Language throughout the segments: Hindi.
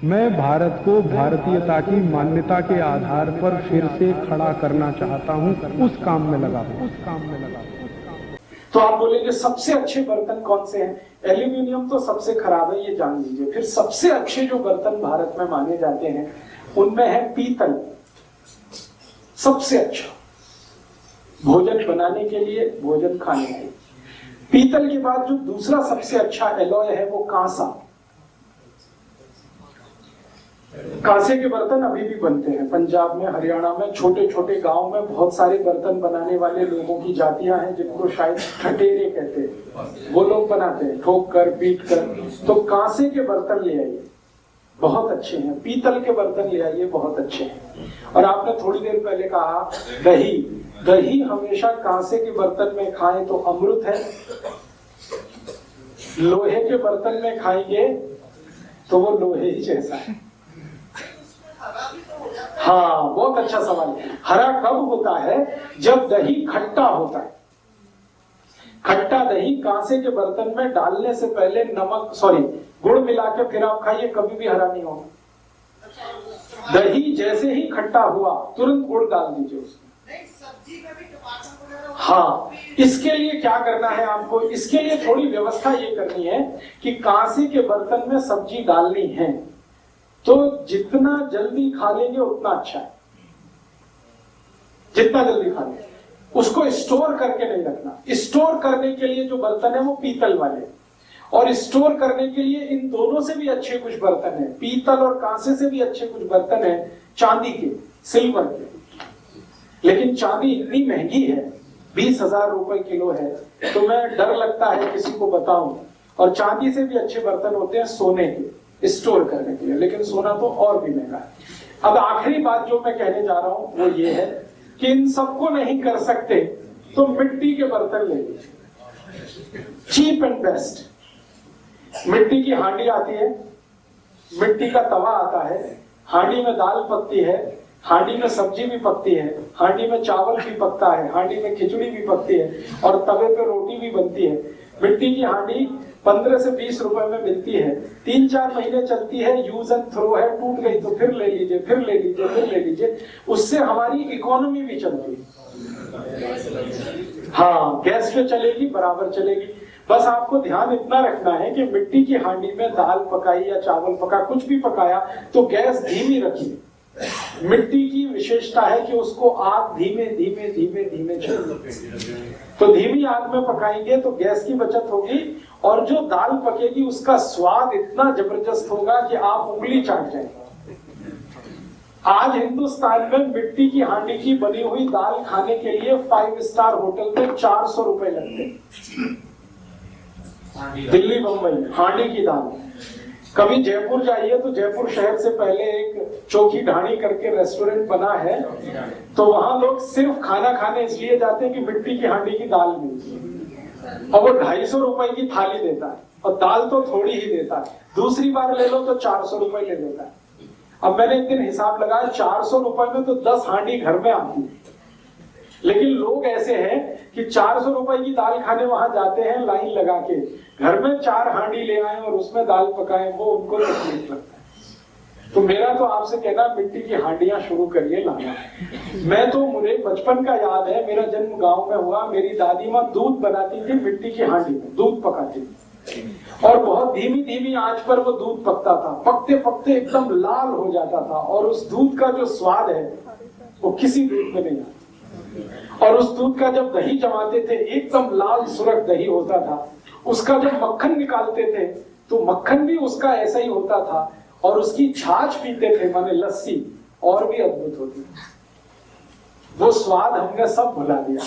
मैं भारत को भारतीयता की मान्यता के आधार पर फिर से खड़ा करना चाहता हूं, उस काम में लगा हूं। तो आप बोलेंगे सबसे अच्छे बर्तन कौन से हैं? एल्यूमिनियम तो सबसे खराब है, ये जान लीजिए। फिर सबसे अच्छे जो बर्तन भारत में माने जाते हैं उनमें है पीतल, सबसे अच्छा भोजन बनाने के लिए, भोजन खाने के लिए। पीतल के बाद जो दूसरा सबसे अच्छा एलॉय है वो कांसा। कांसे के बर्तन अभी भी बनते हैं पंजाब में, हरियाणा में, छोटे छोटे गांव में बहुत सारे बर्तन बनाने वाले लोगों की जातियां हैं जिनको शायद ठटेरे कहते हैं, वो लोग बनाते हैं ठोक कर पीट कर। तो कांसे के बर्तन ले आइए, बहुत अच्छे हैं। पीतल के बर्तन ले आइए, बहुत अच्छे हैं। और आपने थोड़ी देर पहले कहा दही, दही हमेशा कांसे के बर्तन में खाएं तो अमृत है, लोहे के बर्तन में खाएंगे तो वो लोहे ही जैसा है। हाँ, बहुत अच्छा सवाल है। हरा कब होता है? जब दही खट्टा होता है। खट्टा दही कांसे के बर्तन में डालने से पहले गुड़ मिला के फिर आप खाइए, कभी भी हरा नहीं होगा। दही जैसे ही खट्टा हुआ तुरंत गुड़ डाल दीजिए उसमें। हाँ, इसके लिए क्या करना है आपको? इसके लिए थोड़ी व्यवस्था ये करनी है कि कांसे के बर्तन में सब्जी डालनी है तो जितना जल्दी खा लेंगे उतना अच्छा है। जितना जल्दी खा लेंगे, उसको स्टोर करके नहीं रखना। स्टोर करने के लिए जो बर्तन है वो पीतल वाले, और स्टोर करने के लिए इन दोनों से भी अच्छे कुछ बर्तन हैं। पीतल और कांसे से भी अच्छे कुछ बर्तन हैं चांदी के, सिल्वर के। लेकिन चांदी इतनी महंगी है, 20,000 रुपए किलो है, तो मैं डर लगता है किसी को बताऊं। और चांदी से भी अच्छे बर्तन होते हैं सोने के, स्टोर करने के लिए, लेकिन सोना तो और भी महंगा है। अब आखिरी बात जो मैं कहने जा रहा हूं वो ये है कि इन सबको नहीं कर सकते तो मिट्टी के बर्तन ले लीजिए, चीप एंड बेस्ट। मिट्टी की हांडी आती है, मिट्टी का तवा आता है, हांडी में दाल पकती है, हांडी में सब्जी भी पकती है, हांडी में चावल भी पकता है, हांडी में खिचड़ी भी पकती है, और तवे पे रोटी भी बनती है। मिट्टी की हांडी 15 से 20 रुपए में मिलती है, 3-4 महीने चलती है, यूज एंड थ्रो है, टूट गई तो फिर ले लीजिए, फिर ले लीजिए, फिर ले लीजिए। उससे हमारी इकोनॉमी भी चलती है। हाँ, गैस पे चलेगी, बराबर चलेगी। बस आपको ध्यान इतना रखना है कि मिट्टी की हांडी में दाल पकाई या चावल पका, कुछ भी पकाया तो गैस धीमी रखिए। मिट्टी की विशेषता है कि उसको आग धीमे धीमे धीमे धीमे चले, तो धीमी आग में पकाएंगे तो गैस की बचत होगी, और जो दाल पकेगी उसका स्वाद इतना जबरदस्त होगा कि आप उंगली चाट जाएंगे। आज हिंदुस्तान में मिट्टी की हांडी की बनी हुई दाल खाने के लिए 5 स्टार होटल में 400 रुपए लगते हैं, दिल्ली बंबई हांडी की दाल। कभी जयपुर जाइए तो जयपुर शहर से पहले एक चौकी ढाणी करके रेस्टोरेंट बना है, तो वहां लोग सिर्फ खाना खाने इसलिए जाते हैं कि मिट्टी की हांडी की दाल मिलती है, और वो 250 रुपए की थाली देता है, और दाल तो थोड़ी ही देता है। दूसरी बार ले लो तो 400 रुपए ले लेता है। अब मैंने एक दिन हिसाब लगाया, 400 रुपए में तो 10 हांडी घर में आती है। लेकिन लोग ऐसे हैं कि 400 रुपए की दाल खाने वहां जाते हैं लाइन लगा के, घर में 4 हांडी ले आए और उसमें दाल पकाए, वो उनको तकलीफ लगता है। तो मेरा तो आपसे कहना, मिट्टी की हांडियां शुरू करिए लाना। मैं तो, मुझे बचपन का याद है, मेरा जन्म गांव में हुआ, मेरी दादी माँ दूध बनाती थी मिट्टी की हांडी में, दूध पकाती थी, और बहुत धीमी धीमी आंच पर वो दूध पकता था। पकते पकते एकदम लाल हो जाता था, और उस दूध का जो स्वाद है वो किसी दूध में नहीं आता। और उस दूध का जब दही जमाते थे, एकदम लाल सुरख दही होता था। उसका जब मक्खन निकालते थे तो मक्खन भी उसका ऐसा ही होता था, और उसकी छाछ पीते थे, माने लस्सी, और भी अद्भुत होती थी। वो स्वाद हमने सब भुला दिया।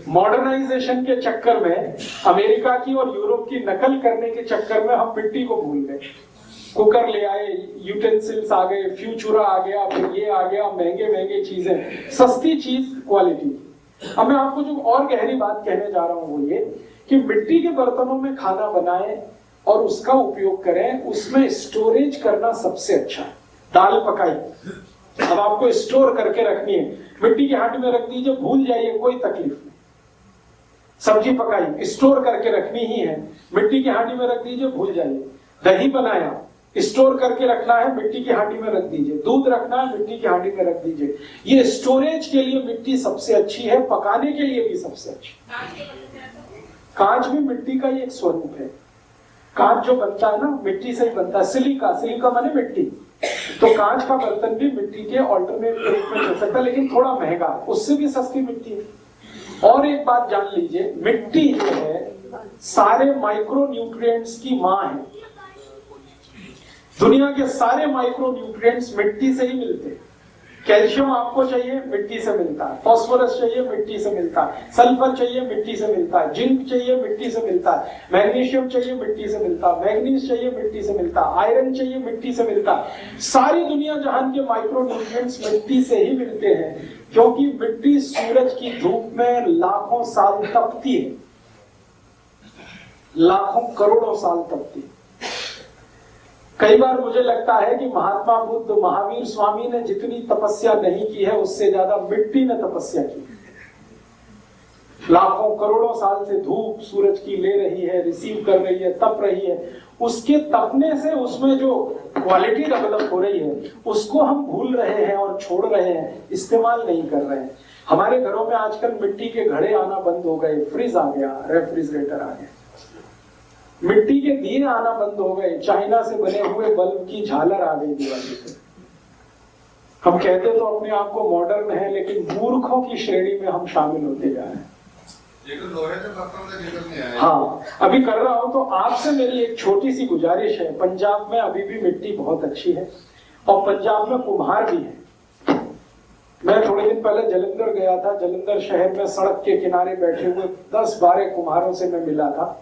मॉडर्नाइजेशन के चक्कर में, अमेरिका की और यूरोप की नकल करने के चक्कर में हम मिट्टी को भूल गए। कुकर ले आए, यूटेंसिल्स आ गए, फ्यूचुरा आ गया, फिर ये आ गया, महंगे महंगे चीजें, सस्ती चीज क्वालिटी। अब मैं आपको जो और गहरी बात कहने जा रहा हूं वो ये कि मिट्टी के बर्तनों में खाना बनाएं और उसका उपयोग करें, उसमें स्टोरेज करना सबसे अच्छा है। दाल पकाई, अब आपको स्टोर करके रखनी है, मिट्टी की हांडी में रख दीजिए, भूल जाइए, कोई तकलीफ नहीं। सब्जी पकाई, स्टोर करके रखनी ही है, मिट्टी की हांडी में रख दीजिए, भूल जाइए। दही बनाया, स्टोर करके रखना है, मिट्टी की हांडी में रख दीजिए। दूध रखना है, मिट्टी की हांडी में रख दीजिए। ये स्टोरेज के लिए मिट्टी सबसे अच्छी है, पकाने के लिए भी सबसे अच्छी। कांच भी मिट्टी का ही एक स्वरूप है। कांच जो बनता है ना, मिट्टी से ही बनता है। सिलिका, सिलिका माने मिट्टी। तो कांच का बर्तन भी मिट्टी के ऑल्टरनेट के रूप में चल सकता है, लेकिन थोड़ा महंगा, उससे भी सस्ती मिट्टी है। और एक बात जान लीजिए, मिट्टी जो है सारे माइक्रो न्यूट्रिएंट्स की मां है। दुनिया के सारे माइक्रो न्यूट्रिएंट्स मिट्टी से ही मिलते हैं। कैल्शियम आपको चाहिए, मिट्टी से मिलता है। फास्फोरस चाहिए, मिट्टी से मिलता है। सल्फर चाहिए, मिट्टी से मिलता है। जिंक चाहिए, मिट्टी से मिलता है। मैग्नीशियम चाहिए, मिट्टी से मिलता है। मैग्नीज चाहिए, मिट्टी से मिलता है। आयरन चाहिए, मिट्टी से मिलता है। सारी दुनिया जहां के माइक्रो न्यूट्रिएंट्स मिट्टी से ही मिलते हैं, क्योंकि मिट्टी सूरज की धूप में लाखों साल तपती है, लाखों करोड़ों साल तपती है। कई बार मुझे लगता है कि महात्मा बुद्ध, महावीर स्वामी ने जितनी तपस्या नहीं की है, उससे ज्यादा मिट्टी ने तपस्या की। लाखों करोड़ों साल से धूप सूरज की ले रही है, रिसीव कर रही है, तप रही है। उसके तपने से उसमें जो क्वालिटी डेवलप हो रही है, उसको हम भूल रहे हैं और छोड़ रहे हैं, इस्तेमाल नहीं कर रहे हैं। हमारे घरों में आजकल मिट्टी के घड़े आना बंद हो गए, फ्रिज आ गया, रेफ्रिजरेटर आ गया। मिट्टी के दिए आना बंद हो गए, चाइना से बने हुए बल्ब की झालर आ गई दिवाली पे। हम कहते तो अपने आप को मॉडर्न है, लेकिन मूर्खों की श्रेणी में हम शामिल होते जा रहे हैं। हाँ, अभी कर रहा हूं। तो आपसे मेरी एक छोटी सी गुजारिश है, पंजाब में अभी भी मिट्टी बहुत अच्छी है और पंजाब में कुम्हार भी है। मैं थोड़े दिन पहले जलंधर गया था। जलंधर शहर में सड़क के किनारे बैठे हुए 10-12 कुम्हारों से मैं मिला था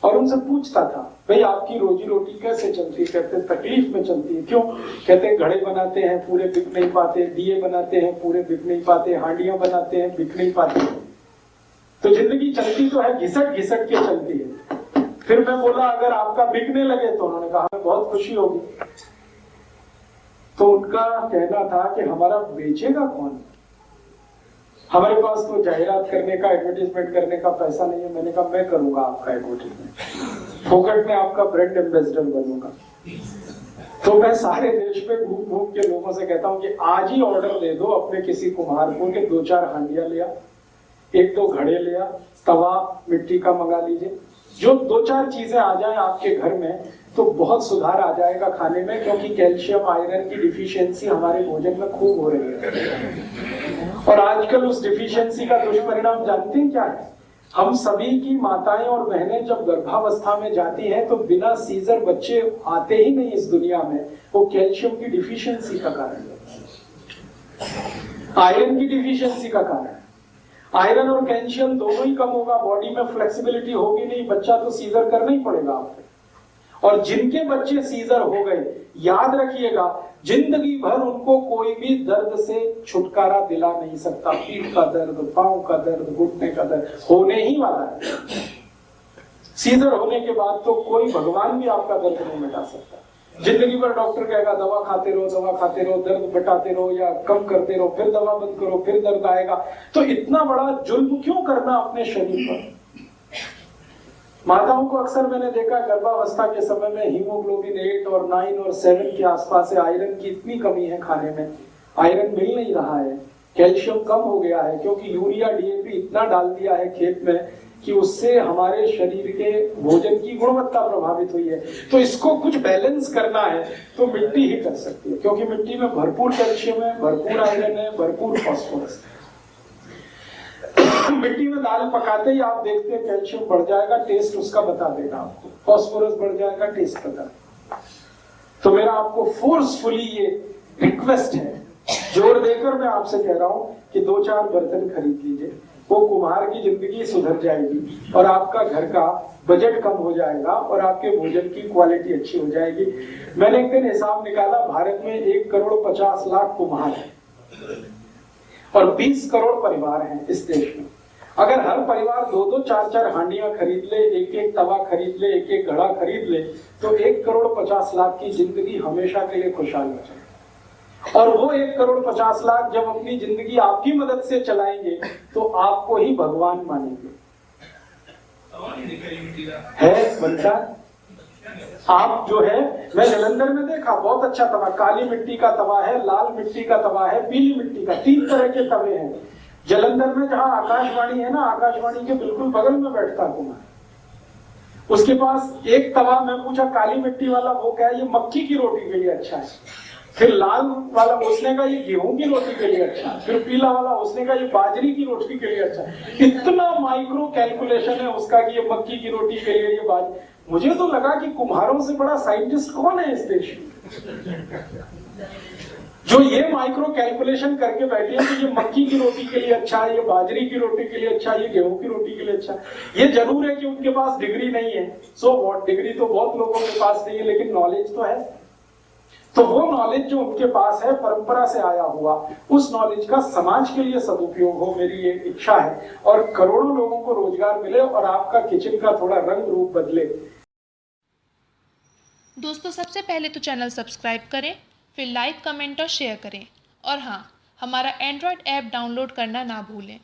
और उनसे पूछता था, भाई आपकी रोजी रोटी कैसे चलती है? कहते तकलीफ में चलती है। क्यों? कहते घड़े बनाते हैं, पूरे बिक नहीं पाते। दिए बनाते हैं, पूरे बिक नहीं पाते। हांडियां बनाते हैं, बिक नहीं पाते। तो जिंदगी चलती तो है, घिसट घिसट के चलती है। फिर मैं बोला, अगर आपका बिकने लगे? तो उन्होंने कहा, बहुत खुशी होगी। तो उनका कहना था कि हमारा बेचेगा कौन? हमारे पास तो जाहिरात करने का, एडवर्टाइजमेंट करने का पैसा नहीं है। मैंने कहा, मैं करूंगा आपका एडवर्टाइजमेंट, फोकट में आपका ब्रांड एम्बेसडर बनूंगा। तो मैं सारे देश में घूम घूम के लोगों से कहता हूं कि आज ही ऑर्डर दे दो अपने किसी कुम्हार को कि 2-4 हांडियां लिया, 1-2 घड़े लिया, तवा मिट्टी का मंगा लीजिए। जो 2-4 चीजें आ जाए आपके घर में तो बहुत सुधार आ जाएगा खाने में, क्योंकि कैल्शियम आयरन की डिफिशियंसी हमारे भोजन में खूब हो रही है। और आजकल उस डिफिशियंसी का दुष्परिणाम जानते हैं क्या है? हम सभी की माताएं और बहनें जब गर्भावस्था में जाती हैं तो बिना सीजर बच्चे आते ही नहीं इस दुनिया में। वो कैल्शियम की डिफिशियंसी का कारण है, आयरन की डिफिशियंसी का कारण है। आयरन और कैल्शियम दोनों ही कम होगा, बॉडी में फ्लेक्सिबिलिटी होगी नहीं, बच्चा तो सीजर करना ही पड़ेगा आपको। और जिनके बच्चे सीजर हो गए, याद रखिएगा, जिंदगी भर उनको कोई भी दर्द से छुटकारा दिला नहीं सकता। पीठ का दर्द, पांव का दर्द, घुटने का दर्द होने ही वाला है। सीजर होने के बाद तो कोई भगवान भी आपका दर्द नहीं मिटा सकता। जिंदगी भर डॉक्टर कहेगा दवा खाते रहो, दवा खाते रहो, दर्द बटाते रहो या कम करते रहो, फिर दवा बंद करो, फिर दर्द आएगा। तो इतना बड़ा जुल्म क्यों करना अपने शरीर पर? माताओं को अक्सर मैंने देखा, गर्भावस्था के समय में हीमोग्लोबिन 8 और 9 और 7 के आसपास है। आयरन की इतनी कमी है, खाने में आयरन मिल नहीं रहा है, कैल्शियम कम हो गया है, क्योंकि यूरिया डीएपी इतना डाल दिया है खेत में कि उससे हमारे शरीर के भोजन की गुणवत्ता प्रभावित हुई है। तो इसको कुछ बैलेंस करना है तो मिट्टी ही कर सकती है, क्योंकि मिट्टी में भरपूर कैल्शियम है, भरपूर आयरन है, भरपूर फास्फोरस है। मिट्टी में दाल पकाते ही आप देखते हैं कैल्शियम बढ़ जाएगा, टेस्ट उसका बता देगा आपको, फास्फोरस बढ़ जाएगा, टेस्ट बता। तो मेरा आपको फोर्सफुली ये रिक्वेस्ट है, जोर देकर मैं आपसे कह रहा हूं कि 2-4 बर्तन खरीद लीजिए। वो कुम्हार की जिंदगी सुधर जाएगी और आपका घर का बजट कम हो जाएगा और आपके भोजन की क्वालिटी अच्छी हो जाएगी। मैंने एक दिन हिसाब निकाला, भारत में 1,50,00,000 कुम्हार है और 20 करोड़ परिवार हैं इस देश में। अगर हर परिवार 2-2, 4-4 हांडियां खरीद ले, 1-1 तवा खरीद ले, 1-1 घड़ा खरीद ले, तो 1,50,00,000 की जिंदगी हमेशा के लिए खुशहाल हो जाए। और वो 1,50,00,000 जब अपनी जिंदगी आपकी मदद से चलाएंगे तो आपको ही भगवान मानेंगे। है बनता आप जो है, मैं जालंधर में देखा बहुत अच्छा तवा, काली मिट्टी का तवा है, लाल मिट्टी का तवा है, पीली मिट्टी का, 3 तरह के तवे हैं। जालंधर में जहां आकाशवाणी है ना, आकाशवाणी के बिल्कुल बगल में बैठता हूं मैं, उसके पास एक तवा, मैं पूछा काली मिट्टी वाला वो क्या है, ये मक्की की रोटी के लिए अच्छा है। फिर लाल वाला उसने कहा ये गेहूं की रोटी के लिए अच्छा है। फिर पीला वाला उसने कहा ये बाजरी की रोटी के लिए अच्छा है। इतना माइक्रो कैलकुलेशन है उसका कि ये मक्की की रोटी के लिए, ये बाजरी। मुझे तो लगा कि कुम्हारों से बड़ा साइंटिस्ट कौन है इस देश में, जो ये माइक्रो कैलकुलेशन करके बैठे हैं कि ये मक्की की रोटी के लिए अच्छा है, ये बाजरी की रोटी के लिए अच्छा है, ये गेहूं की रोटी के लिए अच्छा है। ये जरूर है कि उनके पास डिग्री नहीं है, सो व्हाट, डिग्री तो बहुत लोगों के पास नहीं है, लेकिन नॉलेज तो है। तो वो नॉलेज जो उनके पास है, परंपरा से आया हुआ, उस नॉलेज का समाज के लिए सदुपयोग हो, मेरी ये इच्छा है, और करोड़ों लोगों को रोजगार मिले और आपका किचन का थोड़ा रंग रूप बदले। दोस्तों, सबसे पहले तो चैनल सब्सक्राइब करें, फिर लाइक, कमेंट और शेयर करें, और हाँ, हमारा एंड्रॉयड ऐप डाउनलोड करना ना भूलें।